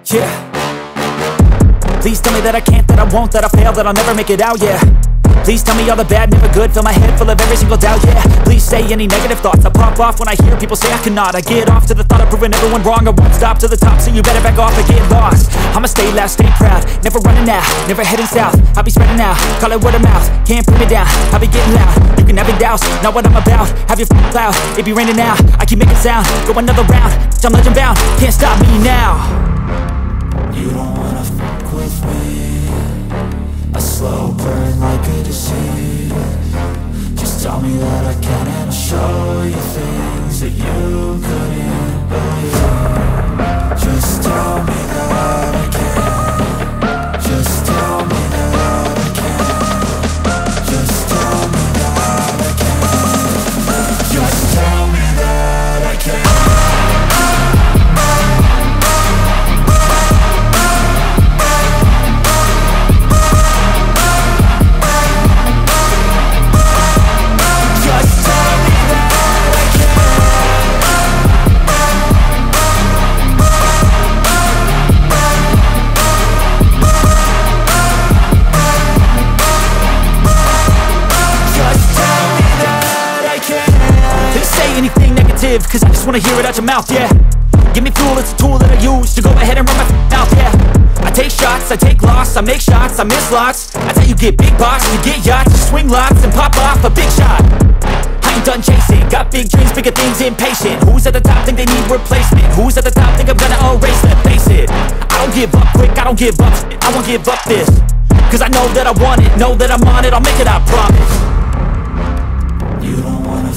Yeah. Please tell me that I can't, that I won't, that I fail, that I'll never make it out, yeah. Please tell me all the bad, never good, fill my head full of every single doubt, yeah. Please say any negative thoughts, I pop off when I hear people say I cannot. I get off to the thought of proving everyone wrong, I won't stop to the top, so you better back off and get lost. I'ma stay loud, stay proud, never running out, never heading south. I'll be spreading out, call it word of mouth, can't put me down, I'll be getting loud. You can have your doubts, not what I'm about, have your cloud, it be raining now. I keep making sound, go another round, I'm legend bound, can't stop me now. You don't wanna fuck with me, a slow burn like a disease. Just tell me that I can and I'll show you things that you couldn't believe. Just tell me that I can. Just tell me that I can. Just tell me that I can. Just tell me that I can. Cause I just wanna hear it out your mouth, yeah. Give me fuel, it's a tool that I use to go ahead and run my mouth, yeah. I take shots, I take loss, I make shots, I miss lots. That's how you get big box, you get yachts, you swing lots and pop off a big shot. I ain't done chasing, got big dreams, bigger things, impatient. Who's at the top think they need replacement? Who's at the top think I'm gonna erase them? Face it, I don't give up quick, I don't give up shit, I won't give up this. Cause I know that I want it, know that I'm on it, I'll make it, I promise. You don't wanna